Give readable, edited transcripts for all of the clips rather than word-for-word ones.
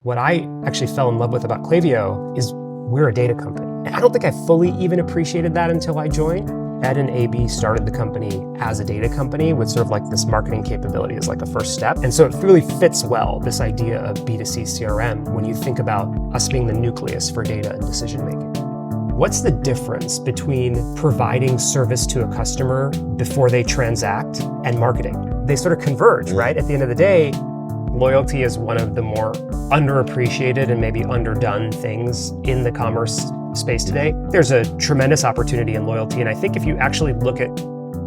What I actually fell in love with about Klaviyo is we're a data company. And I don't think I fully even appreciated that until I joined. Ed and AB started the company as a data company with sort of like this marketing capability as like a first step. And so it really fits well, this idea of B2C CRM, when you think about us being the nucleus for data and decision making. What's the difference between providing service to a customer before they transact and marketing? They sort of converge, right? At the end of the day, loyalty is one of the more underappreciated and maybe underdone things in the commerce space today. There's a tremendous opportunity in loyalty. And I think if you actually look at,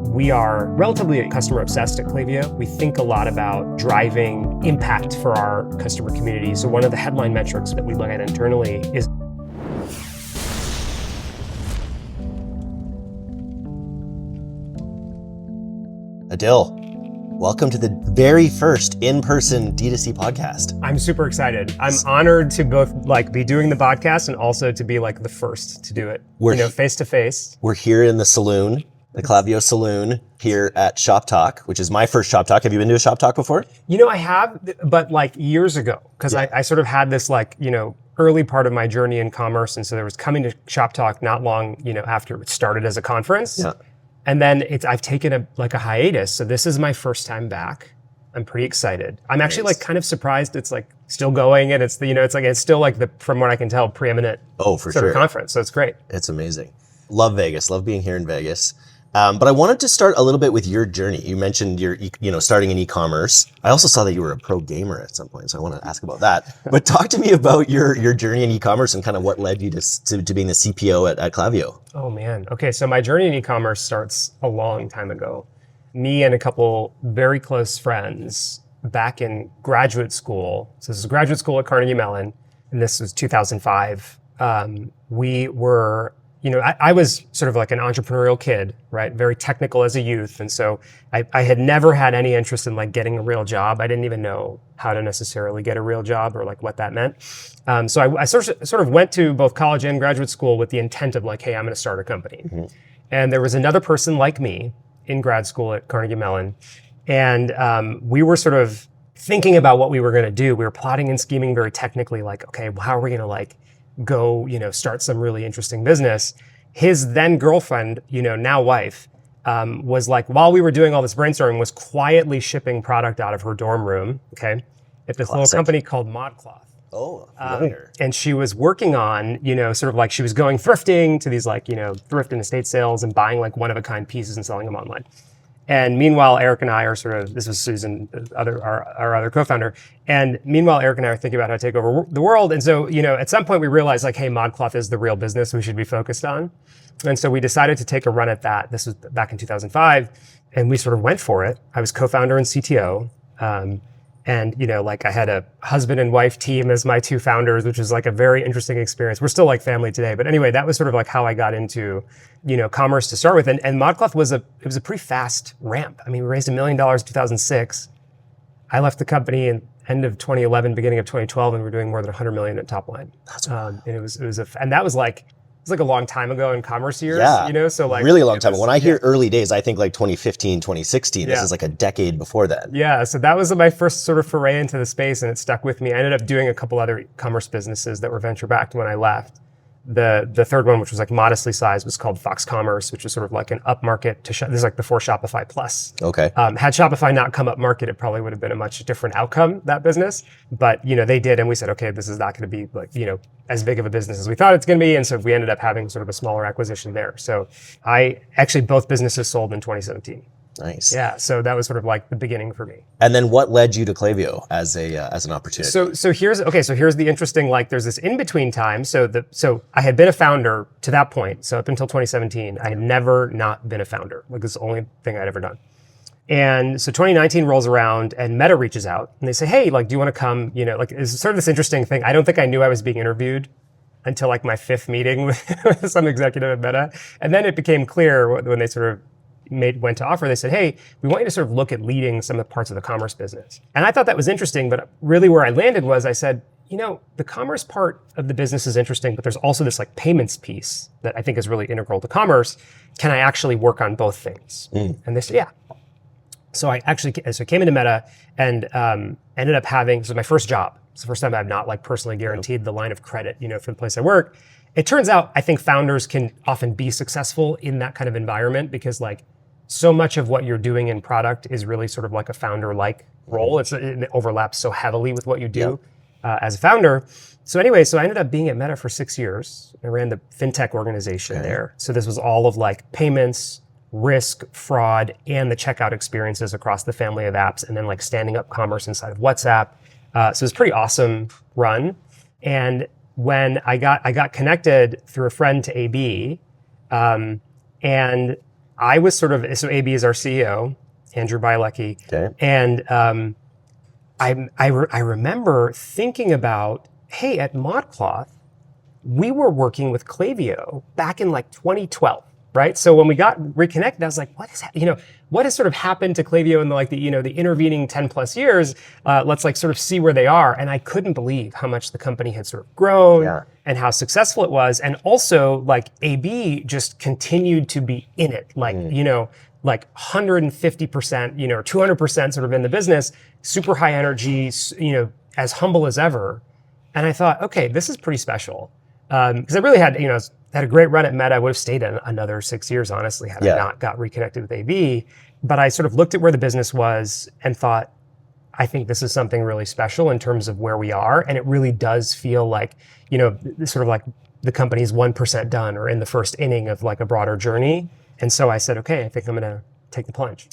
we are relatively customer obsessed at Klaviyo. We think a lot about driving impact for our customer community. So one of the headline metrics that we look at internally is Adil, welcome to the very first in-person D2C podcast. I'm super excited. I'm honored to both be doing the podcast and also to be the first to do it. Face to face. We're here in the saloon, the Klaviyo saloon here at Shop Talk, which is my first Shop Talk. Have you been to a Shop Talk before? I have, but years ago, because I sort of had this early part of my journey in commerce. And so there was coming to Shop Talk not long, after it started as a conference. Yeah. And then I've taken a hiatus. So this is my first time back. I'm pretty excited. I'm actually kind of surprised it's still going, and it's still from what I can tell, preeminent conference. So it's great. It's amazing. Love Vegas. Love being here in Vegas. But I wanted to start a little bit with your journey. You mentioned your, starting in e-commerce. I also saw that you were a pro gamer at some point, so I want to ask about that. But talk to me about your journey in e-commerce and kind of what led you to being the CPO at Klaviyo. Oh man. Okay, so my journey in e-commerce starts a long time ago. Me and a couple very close friends back in graduate school. So this is graduate school at Carnegie Mellon, and this was 2005. We were I was sort of like an entrepreneurial kid, right? Very technical as a youth. And so I had never had any interest in getting a real job. I didn't even know how to necessarily get a real job or what that meant. So I sort of went to both college and graduate school with the intent of hey, I'm going to start a company. Mm-hmm. And there was another person like me in grad school at Carnegie Mellon. And we were sort of thinking about what we were going to do. We were plotting and scheming very technically, okay, well, how are we going to go, start some really interesting business. His then girlfriend, now wife, was while we were doing all this brainstorming, was quietly shipping product out of her dorm room, okay, at this little company called ModCloth. Oh, familiar. And she was working on, sort of she was going thrifting to these thrift and estate sales and buying one-of-a-kind pieces and selling them online. And meanwhile, Eric and I are this was Susan, our other co-founder. And meanwhile, Eric and I are thinking about how to take over the world. And so, at some point we realized hey, ModCloth is the real business we should be focused on. And so we decided to take a run at that. This was back in 2005. And we sort of went for it. I was co-founder and CTO. And, I had a husband and wife team as my two founders, which was a very interesting experience. We're still family today. But anyway, that was sort of how I got into, commerce to start with. And ModCloth was a pretty fast ramp. I mean, we raised $1 million in 2006. I left the company in end of 2011, beginning of 2012, and we're doing more than 100 million at top line. That's wild. And that was a long time ago in commerce years, so really long time. When I hear early days, I think 2015, 2016, this is a decade before that. Yeah. So that was my first sort of foray into the space, and it stuck with me. I ended up doing a couple other commerce businesses that were venture backed when I left. The third one, which was modestly sized, was called Fox Commerce, which is sort of an upmarket to this is before Shopify Plus. Okay. Had Shopify not come up market, it probably would have been a much different outcome, that business. But they did, and we said, okay, this is not going to be as big of a business as we thought it's going to be, and so we ended up having sort of a smaller acquisition there. So both businesses sold in 2017. Nice. Yeah, so that was sort of the beginning for me. And then what led you to Klaviyo as an opportunity? So here's the interesting, there's this in-between time. So I had been a founder to that point. So up until 2017, I had never not been a founder. This is the only thing I'd ever done. And so 2019 rolls around and Meta reaches out and they say, hey, do you want to come, it's sort of this interesting thing. I don't think I knew I was being interviewed until my fifth meeting with some executive at Meta. And then it became clear when they sort of went to offer, they said, hey, we want you to sort of look at leading some of the parts of the commerce business. And I thought that was interesting, but really where I landed was I said, the commerce part of the business is interesting, but there's also this payments piece that I think is really integral to commerce. Can I actually work on both things? And they said, yeah. So I came into Meta and ended up having, this was my first job. It's the first time I've not like personally guaranteed the line of credit, for the place I work. It turns out I think founders can often be successful in that kind of environment because like so much of what you're doing in product is really sort of like a founder-like role. It overlaps so heavily with what you do as a founder. So anyway, I ended up being at Meta for 6 years. I ran the fintech organization there. So this was all of like payments, risk, fraud, and the checkout experiences across the family of apps, and then like standing up commerce inside of WhatsApp. So it was a pretty awesome run. And when I got connected through a friend to AB, and I was so AB is our CEO, Andrew Bielecki. Okay. And I remember thinking about, hey, at ModCloth, we were working with Klaviyo back in like 2012, right? So when we got reconnected, I was like, what has sort of happened to Klaviyo in the intervening 10 plus years? Let's like sort of see where they are. And I couldn't believe how much the company had sort of grown and how successful it was. And also like AB just continued to be in it, like 150%, 200% sort of in the business, super high energy, as humble as ever. And I thought, okay, this is pretty special. Because I really had a great run at Meta. I would have stayed another 6 years, honestly, had I not got reconnected with AB. But I sort of looked at where the business was and thought, I think this is something really special in terms of where we are. And it really does feel like, sort of like the company's 1% done or in the first inning of like a broader journey. And so I said, okay, I think I'm going to take the plunge.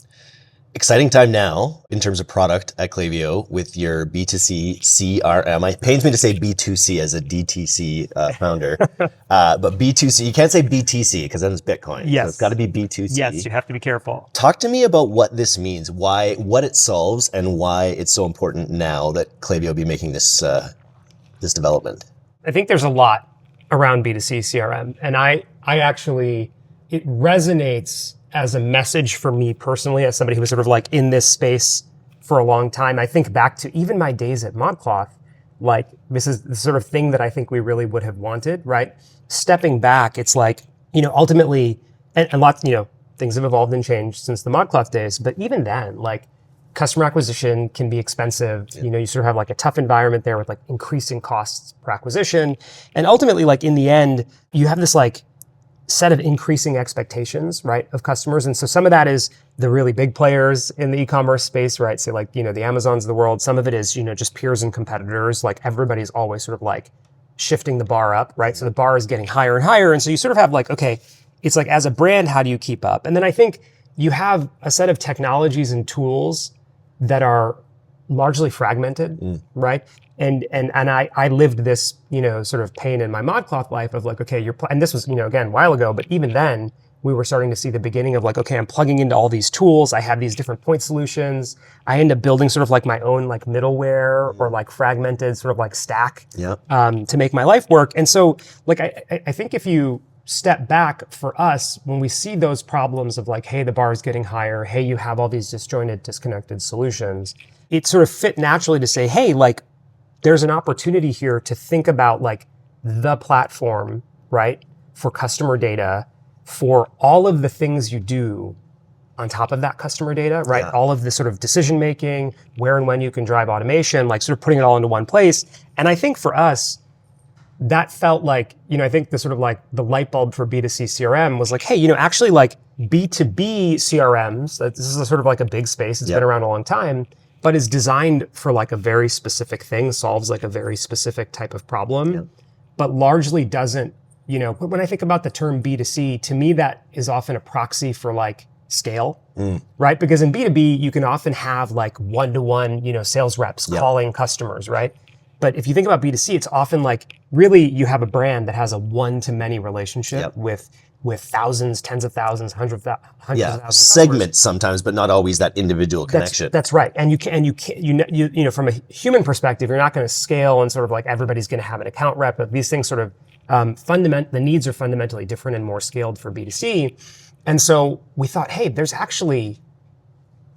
Exciting time now in terms of product at Klaviyo with your B2C CRM. It pains me to say B2C as a DTC founder, but B2C, you can't say BTC because then it's Bitcoin. Yes. So it's got to be B2C. Yes, you have to be careful. Talk to me about what this means, what it solves, and why it's so important now that Klaviyo be making this development. I think there's a lot around B2C CRM, and I actually, it resonates as a message for me personally, as somebody who was sort of like in this space for a long time. I think back to even my days at ModCloth, like this is the sort of thing that I think we really would have wanted, right? Stepping back, it's like, ultimately, and lots, things have evolved and changed since the ModCloth days, but even then, like customer acquisition can be expensive. You sort of have like a tough environment there with like increasing costs per acquisition. And ultimately, like in the end, you have this like set of increasing expectations, right, of customers. And so some of that is the really big players in the e-commerce space, right? So like, the Amazons of the world. Some of it is, just peers and competitors. Like everybody's always sort of like shifting the bar up, right? So the bar is getting higher and higher. And so you sort of have like, okay, it's like as a brand, how do you keep up? And then I think you have a set of technologies and tools that are largely fragmented, right? And I lived this, sort of pain in my ModCloth life of like, okay, and this was, again, a while ago, but even then we were starting to see the beginning of like, okay, I'm plugging into all these tools. I have these different point solutions. I end up building sort of like my own like middleware or like fragmented sort of like stack to make my life work. And so like, I think if you step back for us, when we see those problems of like, hey, the bar is getting higher. Hey, you have all these disjointed, disconnected solutions. It sort of fit naturally to say, hey, like, there's an opportunity here to think about like the platform, right, for customer data, for all of the things you do on top of that customer data, right? All of the sort of decision making, where and when you can drive automation, like sort of putting it all into one place. And I think for us, that felt like, I think the sort of like the light bulb for B2C CRM was like, hey, actually like B2B CRMs, this is a sort of like a big space. It's been around a long time, but is designed for like a very specific thing, solves like a very specific type of problem, but largely doesn't, when I think about the term B2C, to me, that is often a proxy for like scale, right? Because in B2B, you can often have like one-to-one, sales reps calling customers, right? But if you think about B2C, it's often like really you have a brand that has a one-to-many relationship with thousands, tens of thousands, hundreds of thousands. Segments sometimes, but not always that individual connection. That's right. And you can from a human perspective, you're not going to scale and sort of like everybody's going to have an account rep. But these things sort of the needs are fundamentally different and more scaled for B2C. And so we thought, hey,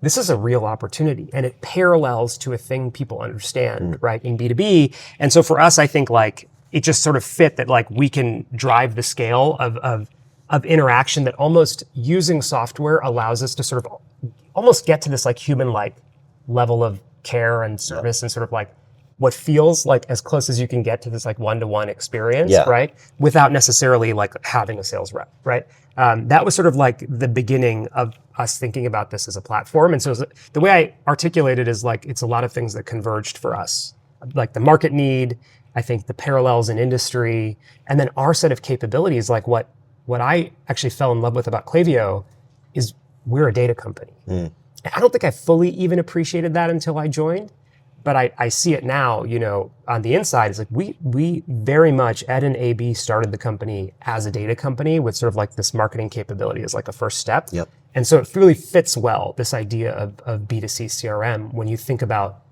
this is a real opportunity, and it parallels to a thing people understand, right, in B2B. And so for us, I think like it just sort of fit that like we can drive the scale of interaction that almost using software allows us to sort of almost get to this like human-like level of care and service and sort of like what feels like as close as you can get to this like one-to-one experience, Yeah. right? Without necessarily like having a sales rep, right? That was sort of like the beginning of us thinking about this as a platform. And so the way I articulate it is like, it's a lot of things that converged for us, like the market need, I think the parallels in industry, and then our set of capabilities, like what I actually fell in love with about Klaviyo is we're a data company. I don't think I fully even appreciated that until I joined, but I see it now, on the inside. It's like we very much, Ed and AB started the company as a data company with sort of like this marketing capability as like a first step. Yep. And so it really fits well, this idea of B2C CRM, when you think about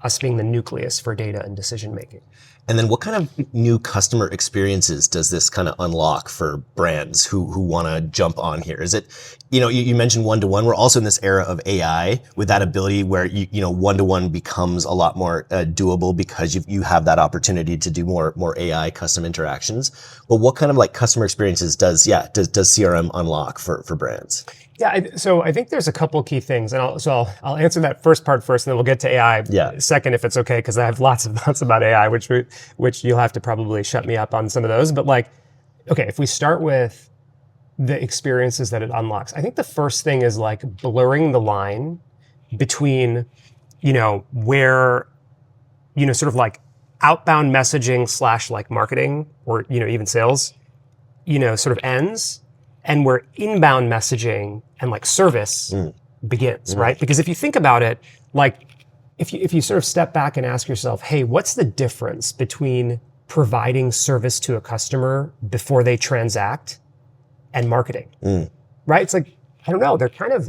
us being the nucleus for data and decision making. And then what kind of new customer experiences does this kind of unlock for brands who want to jump on here? Is it, you mentioned one-to-one. We're also in this era of AI with that ability where, one-to-one becomes a lot more doable because you have that opportunity to do more AI custom interactions. But what kind of like customer experiences does CRM unlock for brands? Yeah, so I think there's a couple key things, and I'll answer that first part first, and then we'll get to AI second, if it's okay, because I have lots of thoughts about AI, which you'll have to probably shut me up on some of those. But like, okay, if we start with the experiences that it unlocks, I think the first thing is like blurring the line between, where, sort of like outbound messaging / like marketing or, even sales, sort of ends, and where inbound messaging and like service begins, right? Because if you think about it, like if you sort of step back and ask yourself, hey, what's the difference between providing service to a customer before they transact and marketing, right? It's like, I don't know, they're kind of,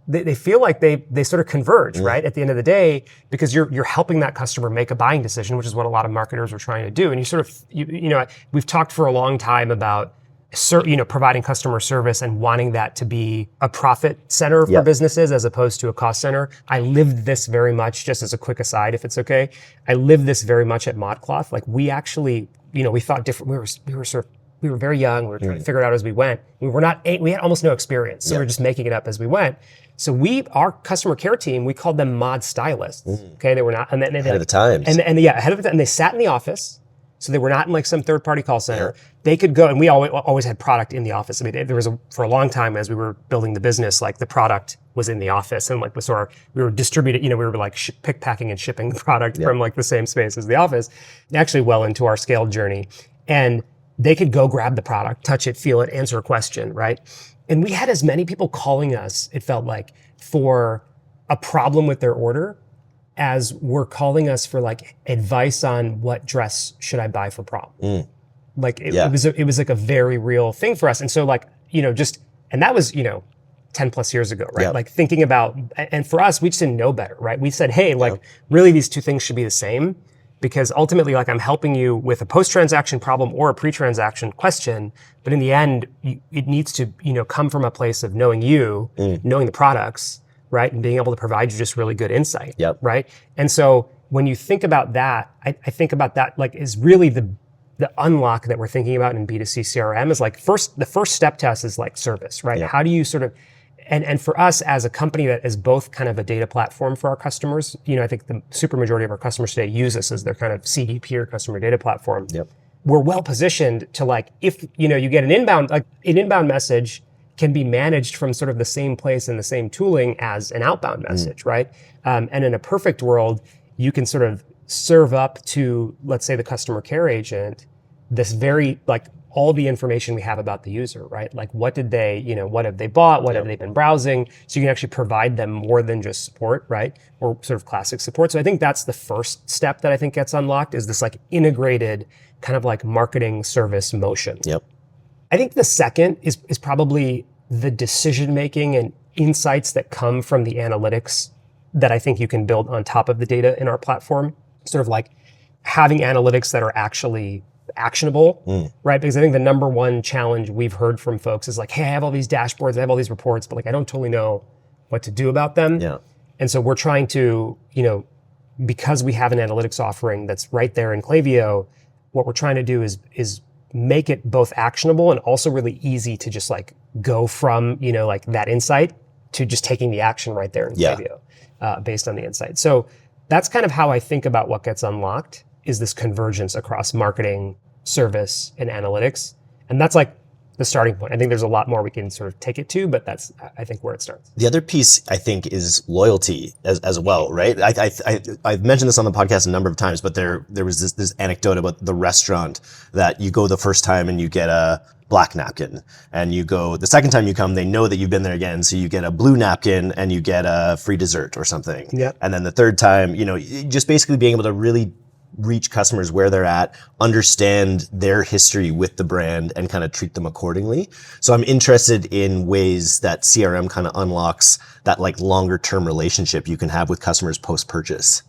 they feel like they sort of converge, right? At the end of the day, because you're helping that customer make a buying decision, which is what a lot of marketers are trying to do. And you sort of, we've talked for a long time about providing customer service and wanting that to be a profit center for businesses as opposed to a cost center. I lived this very much, just as a quick aside, if it's okay. I lived this very much at ModCloth. Like we actually, we thought different. We were very young. We were trying to figure it out as we went. We had almost no experience. So we were just making it up as we went. So our customer care team, we called them mod stylists. Okay. They were not, and then ahead of the times. Ahead of the time. And they sat in the office. So they were not in like some third-party call center. They could go, and we always had product in the office. I mean, there was for a long time as we were building the business, like the product was in the office, and like we were distributed. We were like pick, packing, and shipping the product from like the same space as the office. Actually, well into our scaled journey, and they could go grab the product, touch it, feel it, answer a question, right? And we had as many people calling us, it felt like, for a problem with their order as were calling us for like advice on what dress should I buy for prom. Like it was like a very real thing for us. And so like, and that was, 10 plus years ago, right? Like thinking about, and for us, we just didn't know better, right? We said, hey, like really these two things should be the same, because ultimately like I'm helping you with a post-transaction problem or a pre-transaction question, but in the end, it needs to, come from a place of knowing you, knowing the products, right? And being able to provide you just really good insight, right? And so when you think about that, I think about that like is really the unlock that we're thinking about in B2C CRM is like the first step to us is like service, right? How do you sort of, and for us as a company that is both kind of a data platform for our customers, I think the super majority of our customers today use us as their kind of CDP or customer data platform. We're well positioned to like, if, you get an inbound message can be managed from sort of the same place and the same tooling as an outbound message, right? And in a perfect world, you can sort of serve up to, let's say, the customer care agent, this very, like, all the information we have about the user, right? Like, what did they, what have they bought? What have they been browsing? So you can actually provide them more than just support, right? Or sort of classic support. So I think that's the first step that I think gets unlocked is this like integrated kind of like marketing service motion. I think the second is probably the decision-making and insights that come from the analytics that I think you can build on top of the data in our platform. Sort of like having analytics that are actually actionable, right? Because I think the number one challenge we've heard from folks is like, hey, I have all these dashboards, I have all these reports, but like I don't totally know what to do about them. And so we're trying to, because we have an analytics offering that's right there in Klaviyo, what we're trying to do is make it both actionable and also really easy to just like go from, like that insight to just taking the action right there in Klaviyo based on the insight. So that's kind of how I think about what gets unlocked, is this convergence across marketing, service, and analytics. And that's like the starting point. I think there's a lot more we can sort of take it to, but that's, I think, where it starts. The other piece, I think, is loyalty as well, right? I've mentioned this on the podcast a number of times, but there was this anecdote about the restaurant that you go the first time and you get a black napkin, and you go the second time you come, they know that you've been there again, so you get a blue napkin and you get a free dessert or something. Yeah. And then the third time, just basically being able to really reach customers where they're at, understand their history with the brand, and kind of treat them accordingly. So I'm interested in ways that CRM kind of unlocks that like longer term relationship you can have with customers post-purchase.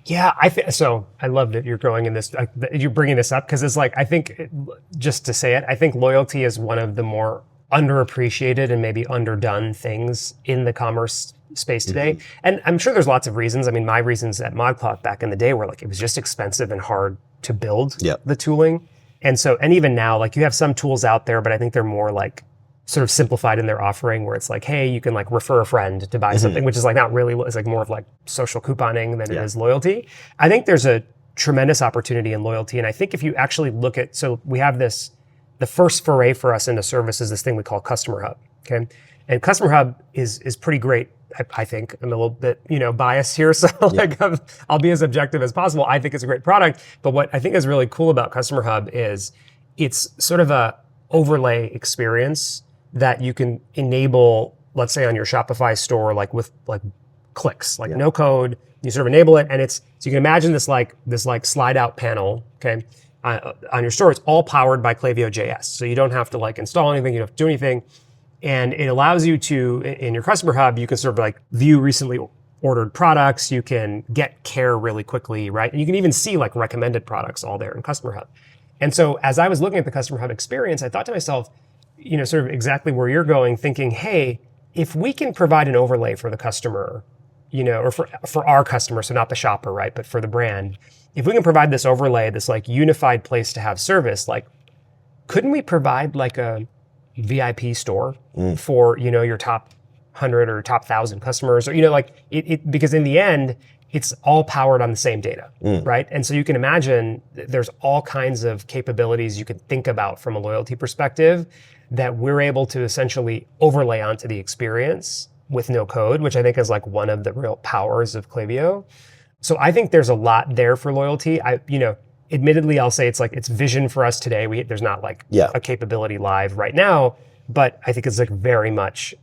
Yeah, so I love that you're going in this, you're bringing this up, because it's like, I think, just to say it, I think loyalty is one of the more underappreciated and maybe underdone things in the commerce space today. Mm-hmm. And I'm sure there's lots of reasons. I mean, my reasons at ModCloth back in the day were like, it was just expensive and hard to build the tooling. And even now, like, you have some tools out there, but I think they're more like sort of simplified in their offering, where it's like, hey, you can like refer a friend to buy something, which is like not really, it's like more of like social couponing than it is loyalty. I think there's a tremendous opportunity in loyalty. And I think if you actually look at, so we have this, the first foray for us into service is this thing we call Customer Hub, okay? And Customer Hub is pretty great. I think I'm a little bit, biased here, so I'll be as objective as possible. I think it's a great product, but what I think is really cool about Customer Hub is it's sort of a overlay experience that you can enable, let's say on your Shopify store, like with like clicks, like no code, you sort of enable it, and so you can imagine this slide out panel, okay, on your store. It's all powered by Klaviyo JS, so you don't have to like install anything, you don't have to do anything. And it allows you to, in your Customer Hub, you can sort of like view recently ordered products, you can get care really quickly, right? And you can even see like recommended products all there in Customer Hub. And so as I was looking at the Customer Hub experience, I thought to myself, sort of exactly where you're going, thinking, hey, if we can provide an overlay for the customer, or for our customer, so not the shopper, right, but for the brand, if we can provide this overlay, this like unified place to have service, like, couldn't we provide like a VIP store for, your top 100 or top 1,000 customers, or, because in the end, it's all powered on the same data, right? And so you can imagine there's all kinds of capabilities you could think about from a loyalty perspective that we're able to essentially overlay onto the experience with no code, which I think is like one of the real powers of Klaviyo. So I think there's a lot there for loyalty. Admittedly, I'll say it's like, it's vision for us today. There's not like a capability live right now, but I think it's like very much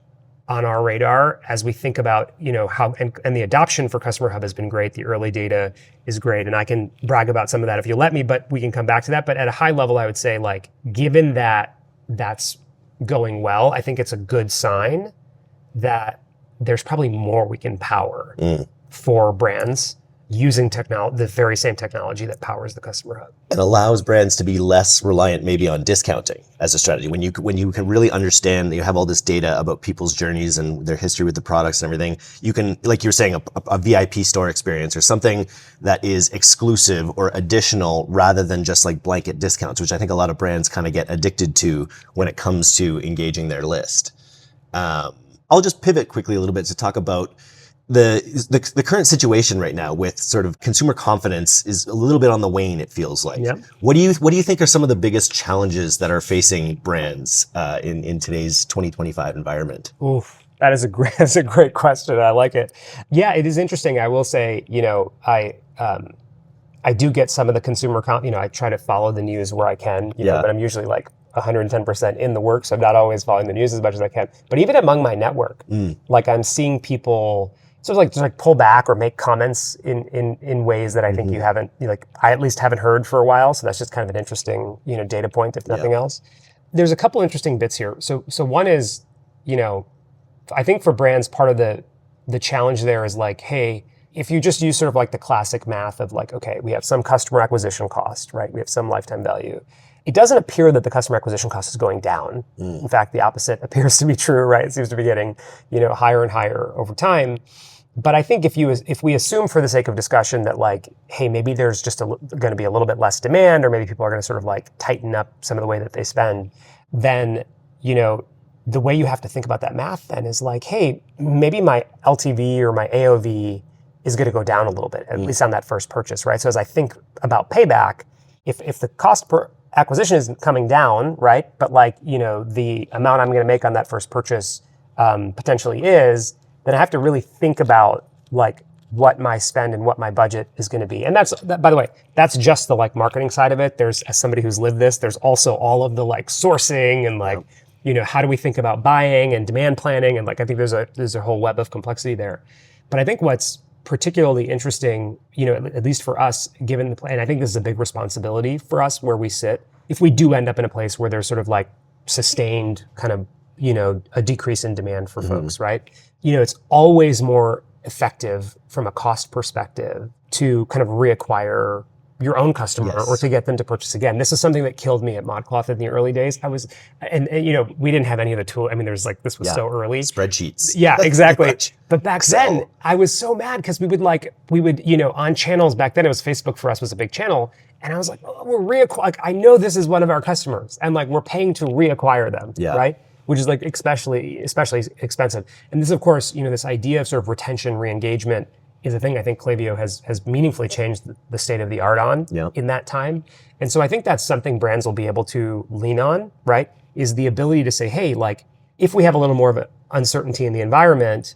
on our radar as we think about, how, and the adoption for Customer Hub has been great. The early data is great. And I can brag about some of that if you let me, but we can come back to that. But at a high level, I would say, like, given that that's going well, I think it's a good sign that there's probably more we can power for brands using the very same technology that powers the Customer Hub. It allows brands to be less reliant maybe on discounting as a strategy. When you can really understand that you have all this data about people's journeys and their history with the products and everything, you can, like you're saying, a VIP store experience or something that is exclusive or additional rather than just like blanket discounts, which I think a lot of brands kind of get addicted to when it comes to engaging their list. I'll just pivot quickly a little bit to talk about the current situation right now with sort of consumer confidence is a little bit on the wane, it feels like. Yep. What do you think are some of the biggest challenges that are facing brands in today's 2025 environment? Oof, that's a great question. I like it. Yeah, it is interesting. I will say, I do get some of the consumer I try to follow the news where I can, but I'm usually like 110% in the work, so I'm not always following the news as much as I can. But even among my network, like, I'm seeing people sort of like just like pull back or make comments in ways that I think you haven't, I at least haven't heard for a while. So that's just kind of an interesting, data point, if nothing else. There's a couple interesting bits here. So one is, I think for brands, part of the challenge there is like, hey, if you just use sort of like the classic math of like, okay, we have some customer acquisition cost, right? We have some lifetime value. It doesn't appear that the customer acquisition cost is going down. In fact, the opposite appears to be true, right? It seems to be getting, higher and higher over time. But I think if we assume for the sake of discussion that like, hey, maybe there's just going to be a little bit less demand, or maybe people are going to sort of like tighten up some of the way that they spend, then, the way you have to think about that math then is like, hey, maybe my LTV or my AOV is going to go down a little bit, at least on that first purchase, right? So as I think about payback, if the cost per acquisition is coming down, right? But like, the amount I'm going to make on that first purchase potentially is, then I have to really think about like what my spend and what my budget is going to be. And by the way, that's just the like marketing side of it. There's, as somebody who's lived this, there's also all of the like sourcing and like, how do we think about buying and demand planning? And like, I think there's a whole web of complexity there. But I think what's particularly interesting, at least for us, given the plan, I think this is a big responsibility for us where we sit. If we do end up in a place where there's sort of like sustained kind of, a decrease in demand for folks, right? It's always more effective from a cost perspective to kind of reacquire your own customer or to get them to purchase again. This is something that killed me at ModCloth in the early days. And we didn't have any of the tool. I mean, this was so early. Spreadsheets. Yeah, exactly. But back then I was so mad because we would on channels back then, it was Facebook for us was a big channel. And I was like, I know this is one of our customers and like we're paying to reacquire them, right? Which is like especially expensive. And this, of course, this idea of sort of retention, re-engagement is a thing I think Klaviyo has meaningfully changed the state of the art on in that time. And so I think that's something brands will be able to lean on, right? Is the ability to say, hey, like if we have a little more of an uncertainty in the environment,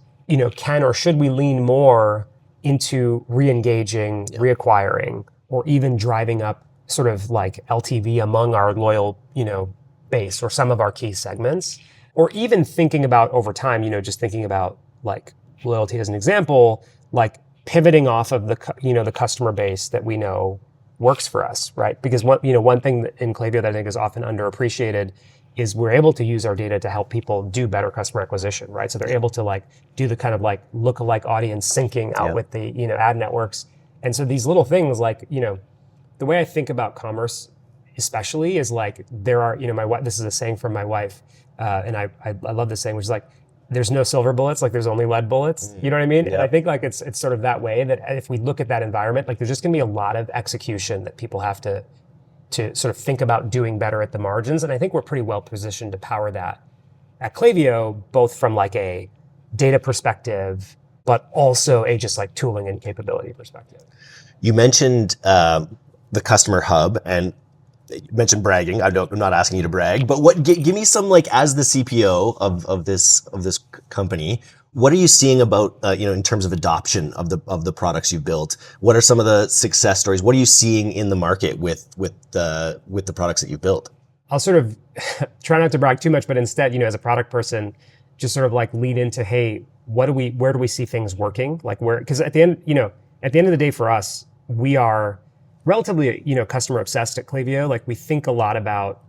can or should we lean more into re-engaging, reacquiring, or even driving up sort of like LTV among our loyal, base or some of our key segments, or even thinking about over time, just thinking about like loyalty as an example, like pivoting off of the customer base that we know works for us, right? Because one thing in Klaviyo that I think is often underappreciated is we're able to use our data to help people do better customer acquisition, right? So they're able to like do the kind of like lookalike audience syncing out with the ad networks. And so these little things like, the way I think about commerce especially is like there are, my wife, this is a saying from my wife, and I love this saying, which is like, there's no silver bullets, like there's only lead bullets. You know what I mean? Yeah. And I think like it's sort of that way that if we look at that environment, like there's just gonna be a lot of execution that people have to sort of think about doing better at the margins. And I think we're pretty well positioned to power that at Klaviyo, both from like a data perspective, but also a just like tooling and capability perspective. You mentioned the customer hub and you mentioned bragging. I'm not asking you to brag, but give me some like as the CPO of this company, what are you seeing about in terms of adoption of the products you've built? What are some of the success stories? What are you seeing in the market with the products that you've built? I'll sort of try not to brag too much, but instead, as a product person, just sort of like lean into, hey, where do we see things working? Like because at the end of the day for us, we are relatively, customer obsessed at Klaviyo. Like we think a lot about,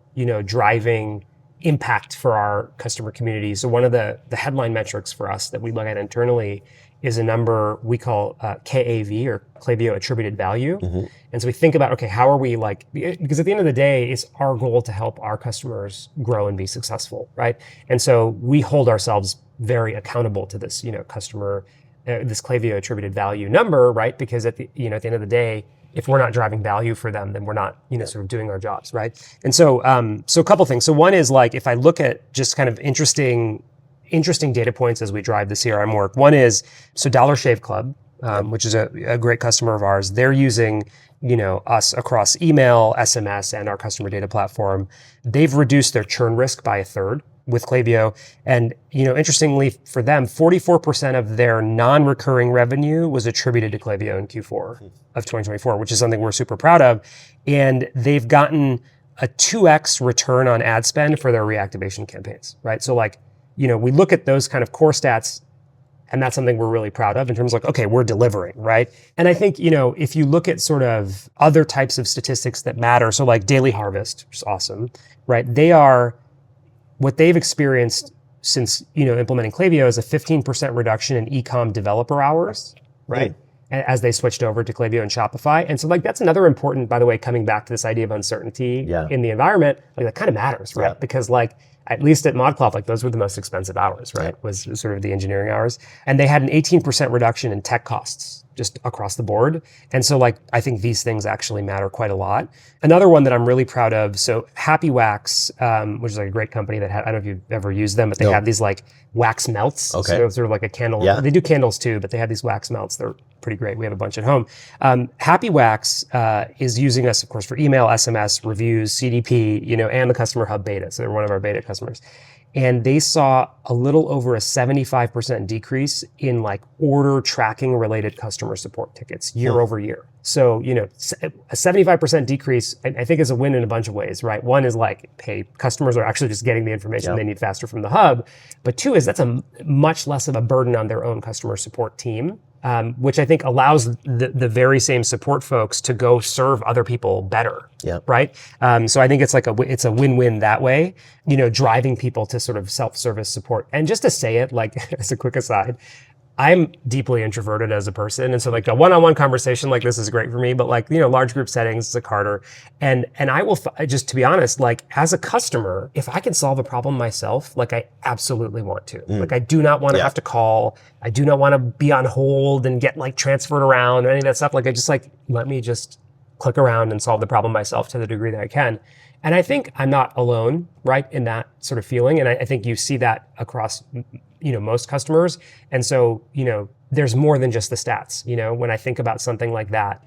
driving impact for our customer community. So one of the headline metrics for us that we look at internally is a number we call KAV or Klaviyo attributed value. Mm-hmm. And so we think about, okay, how are we because at the end of the day, it's our goal to help our customers grow and be successful, right? And so we hold ourselves very accountable to this, customer, this Klaviyo attributed value number, right? Because at the end of the day, if we're not driving value for them, then we're not, sort of doing our jobs, right? And so, so a couple things. So one is like, if I look at just kind of interesting data points as we drive the CRM work. One is, so Dollar Shave Club, which is a great customer of ours. They're using, us across email, SMS, and our customer data platform. They've reduced their churn risk by 1/3 with Klaviyo. And, interestingly for them, 44% of their non-recurring revenue was attributed to Klaviyo in Q4 of 2024, which is something we're super proud of. And they've gotten a 2x return on ad spend for their reactivation campaigns, right? So like, we look at those kind of core stats, and that's something we're really proud of in terms of like, okay, we're delivering, right? And I think, if you look at sort of other types of statistics that matter, so like daily harvest, which is awesome, right? What they've experienced since, implementing Klaviyo is a 15% reduction in e-com developer hours, right? As they switched over to Klaviyo and Shopify. And so like, that's another important, by the way, coming back to this idea of uncertainty in the environment, like that kind of matters, right? Yeah. Because like, at least at ModCloth, like those were the most expensive hours, right? Was sort of the engineering hours. And they had an 18% reduction in tech costs just across the board. And so like, I think these things actually matter quite a lot. Another one that I'm really proud of, so Happy Wax, which is like a great company that I don't know if you've ever used them, but they have these like wax melts. Okay. So sort of like a candle. Yeah. They do candles too, but they have these wax melts. They're pretty great. We have a bunch at home. Happy Wax is using us, of course, for email, SMS, reviews, CDP, and the Customer Hub beta. So they're one of our beta customers. And they saw a little over a 75% decrease in like order tracking related customer support tickets year over year. So, a 75% decrease, I think is a win in a bunch of ways, right? One is like, hey, customers are actually just getting the information they need faster from the hub. But two is that's a much less of a burden on their own customer support team, which I think allows the very same support folks to go serve other people better, right? So I think it's it's a win-win that way, driving people to sort of self-service support. And just to say it, like as a quick aside, I'm deeply introverted as a person. And so like a one-on-one conversation like this is great for me, but like, large group settings, it's like harder. And I will, just to be honest, like as a customer, if I can solve a problem myself, like I absolutely want to. Like I do not want to have to call. I do not want to be on hold and get like transferred around or any of that stuff. Like I just let me just click around and solve the problem myself to the degree that I can. And I think I'm not alone, right, in that sort of feeling. And I think you see that across most customers. And so, there's more than just the stats. When I think about something like that,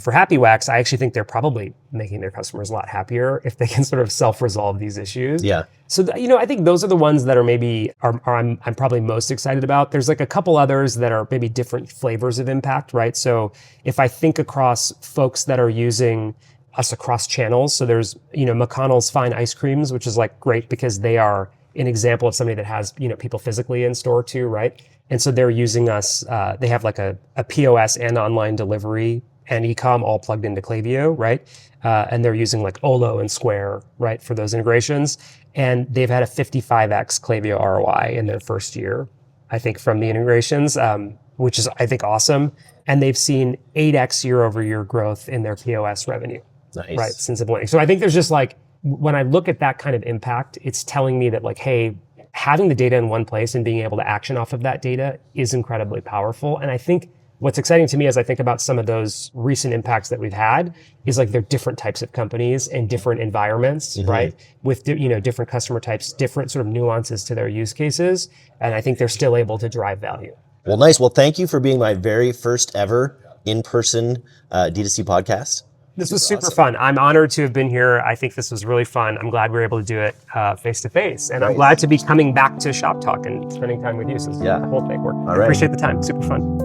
for Happy Wax, I actually think they're probably making their customers a lot happier if they can sort of self-resolve these issues. Yeah. So, I think those are the ones that are maybe I'm probably most excited about. There's like a couple others that are maybe different flavors of impact, right? So if I think across folks that are using us across channels, so there's, McConnell's Fine Ice Creams, which is like great because they are an example of somebody that has, people physically in store too, right? And so they're using us, they have like a POS and online delivery and e-com all plugged into Klaviyo, right? And they're using like Olo and Square, right, for those integrations. And they've had a 55x Klaviyo ROI in their first year, I think, from the integrations, which is, I think, awesome. And they've seen 8x year over year growth in their POS revenue, right, since implementing. So I think there's just like, when I look at that kind of impact, it's telling me that like, hey, having the data in one place and being able to action off of that data is incredibly powerful. And I think what's exciting to me as I think about some of those recent impacts that we've had is like they're different types of companies and different environments, right? With, different customer types, different sort of nuances to their use cases. And I think they're still able to drive value. Well, nice. Well, thank you for being my very first ever in-person D2C podcast. This was super fun. I'm honored to have been here. I think this was really fun. I'm glad we were able to do it face to face. And I'm glad to be coming back to Shop Talk and spending time with you. So the whole thing worked. I appreciate the time. Super fun.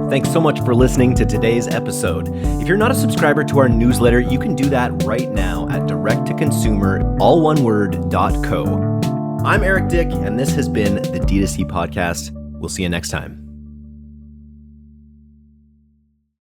Thanks so much for listening to today's episode. If you're not a subscriber to our newsletter, you can do that right now at directtoconsumer.co. I'm Eric Dick, and this has been the D2C Podcast. We'll see you next time.